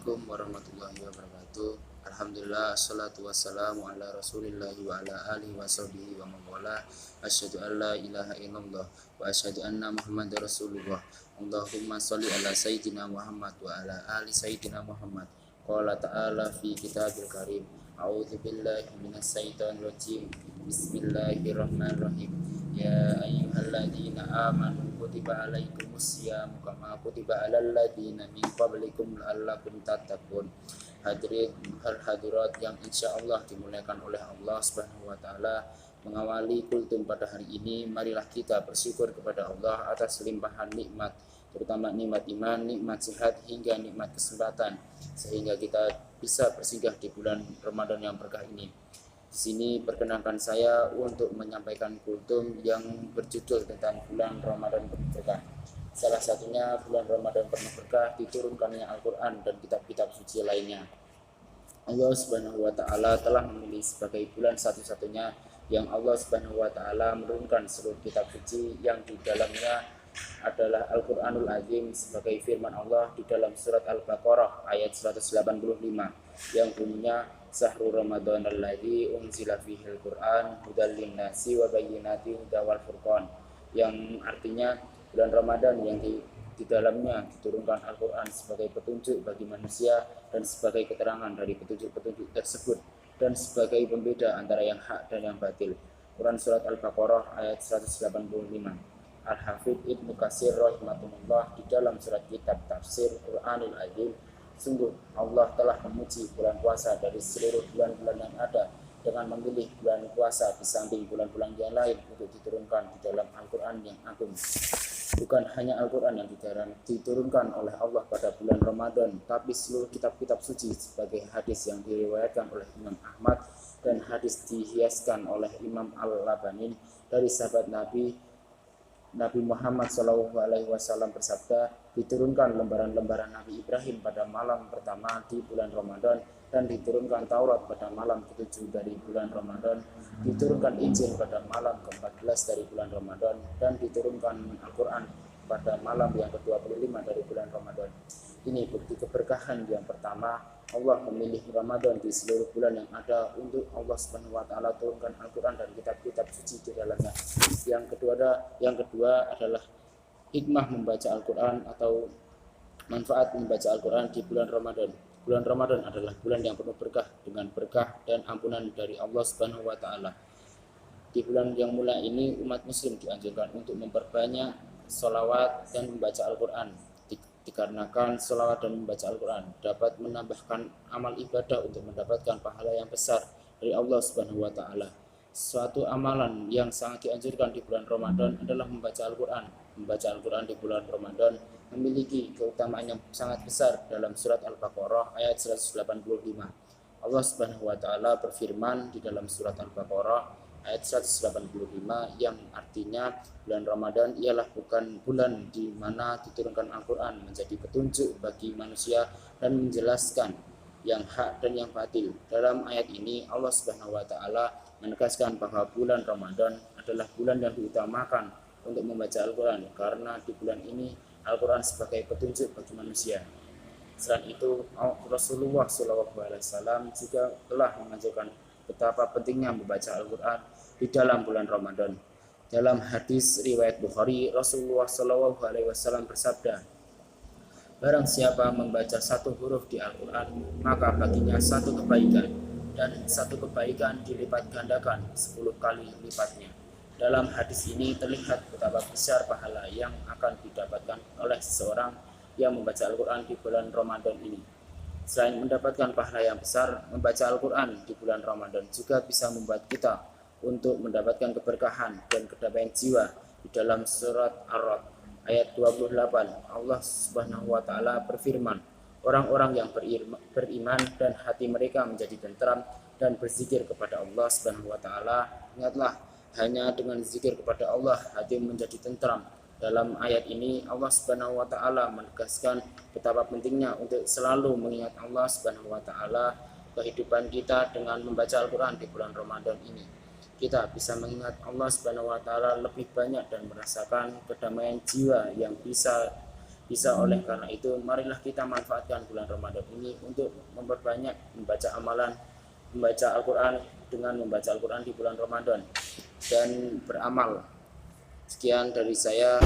Assalamualaikum warahmatullahi wabarakatuh. Alhamdulillah, assalatu wassalamu ala rasulillahi wa ala alihi wa sahbihi wa mawala. Asyhadu an la ilaha illallah wa asyhadu anna muhammadar rasulullah. Allahumma sholli ala sayyidina Muhammad wa ala ali sayyidina Muhammad. Qala ta'ala fi kitabil karim. A'udzu billahi minas syaitonir rajim. Bismillahirrahmanirrahim. Ya ayyuhalladzina amanu kutiba alaikumussyam kama kutiba alal ladzina min qablikum la'allakum tattaqun. Hadirin hadirat yang insyaallah dimuliakan oleh Allah Subhanahu wa taala, mengawali kultum pada hari ini, marilah kita bersyukur kepada Allah atas limpahan nikmat, terutama nikmat iman, nikmat sehat hingga nikmat kesempatan, sehingga kita bisa bersinggah di bulan Ramadan yang berkah ini. Di sini perkenankan saya untuk menyampaikan kultum yang berjudul tentang bulan Ramadan penuh berkah. Salah satunya bulan Ramadan penuh berkah diturunkannya Al-Quran dan kitab-kitab suci lainnya. Allah Subhanahu wa taala telah memilih sebagai bulan satu-satunya yang Allah Subhanahu wa taala menurunkan seluruh kitab suci yang di dalamnya adalah Al-Quranul Azim, sebagai firman Allah di dalam surat Al-Baqarah ayat 185 yang bunyinya Sahru Ramadan alladzi unzila fihil Qur'an hudal linnasi wa bayyinatin hudawal furqan, yang artinya bulan Ramadan yang di dalamnya diturunkan Al-Quran sebagai petunjuk bagi manusia dan sebagai keterangan dari petunjuk-petunjuk tersebut dan sebagai pembeda antara yang hak dan yang batil. Quran surat Al-Baqarah ayat 185. Al-Hafidh Ibnu Katsir rahimahullah di dalam surat kitab tafsir Qur'anul Azim, sungguh Allah telah memuji bulan puasa dari seluruh bulan-bulan yang ada dengan memilih bulan puasa di samping bulan-bulan yang lain untuk diturunkan di dalam Al-Quran yang agung. Bukan hanya Al-Quran yang diturunkan oleh Allah pada bulan Ramadan, tapi seluruh kitab-kitab suci sebagai hadis yang diriwayatkan oleh Imam Ahmad dan hadis dihiaskan oleh Imam Al-Labanin dari sahabat Nabi Muhammad SAW bersabda, diturunkan lembaran-lembaran Nabi Ibrahim pada malam pertama di bulan Ramadan, dan diturunkan Taurat pada malam ke-7 dari bulan Ramadan, diturunkan Injil pada malam ke-14 dari bulan Ramadan, dan diturunkan Al-Quran pada malam yang ke-25 dari bulan Ramadan. Ini bukti keberkahan yang pertama. Allah memilih Ramadan di seluruh bulan yang ada untuk Allah Subhanahu wa taala turunkan Al-Quran dan kitab-kitab suci di dalamnya. Yang kedua adalah hikmah membaca Al-Quran atau manfaat membaca Al-Quran di bulan Ramadan. Bulan Ramadan adalah bulan yang penuh berkah dengan berkah dan ampunan dari Allah Subhanahu wa taala. Di bulan yang mulia ini umat muslim dianjurkan untuk memperbanyak sholawat dan membaca Al-Quran, dikarenakan sholawat dan membaca Al-Quran dapat menambahkan amal ibadah untuk mendapatkan pahala yang besar dari Allah Subhanahu wa taala. Suatu amalan yang sangat dianjurkan di bulan Ramadan adalah membaca Al-Quran. Membaca Al-Quran di bulan Ramadan memiliki keutamaan yang sangat besar. Dalam surat Al-Baqarah ayat 185, Allah Subhanahu wa taala berfirman di dalam surat Al-Baqarah ayat 185 yang artinya bulan Ramadan ialah bukan bulan di mana diturunkan Al-Quran menjadi petunjuk bagi manusia dan menjelaskan yang hak dan yang batil. Dalam ayat ini Allah Subhanahu wa taala menegaskan bahwa bulan Ramadan adalah bulan yang diutamakan untuk membaca Al-Quran, karena di bulan ini Al-Quran sebagai petunjuk bagi manusia. Selain itu, Rasulullah SAW juga telah mengajarkan betapa pentingnya membaca Al-Quran di dalam bulan Ramadan. Dalam hadis riwayat Bukhari, Rasulullah SAW bersabda, barang siapa membaca satu huruf di Al-Quran, maka baginya satu kebaikan, dan satu kebaikan dilipat gandakan 10 kali lipatnya. Dalam hadis ini terlihat betapa besar pahala yang akan didapatkan oleh seseorang yang membaca Al-Quran di bulan Ramadan ini. Selain mendapatkan pahala yang besar, membaca Al-Quran di bulan Ramadan juga bisa membuat kita untuk mendapatkan keberkahan dan kedamaian jiwa. Di dalam surat Ar-Ra'd ayat 28, Allah Subhanahu wa taala berfirman, orang-orang yang beriman dan hati mereka menjadi tentram dan berzikir kepada Allah Subhanahu wa taala, ingatlah, hanya dengan zikir kepada Allah hati menjadi tentram. Dalam ayat ini Allah Subhanahu wa taala menegaskan betapa pentingnya untuk selalu mengingat Allah Subhanahu wa taala. Kehidupan kita dengan membaca Al-Quran di bulan Ramadan ini, kita bisa mengingat Allah Subhanahu wa taala lebih banyak dan merasakan kedamaian jiwa yang bisa bisa. Oleh karena itu, marilah kita manfaatkan bulan Ramadan ini untuk memperbanyak membaca amalan, membaca Al-Quran dengan membaca Al-Quran di bulan Ramadan dan beramal. Sekian dari saya.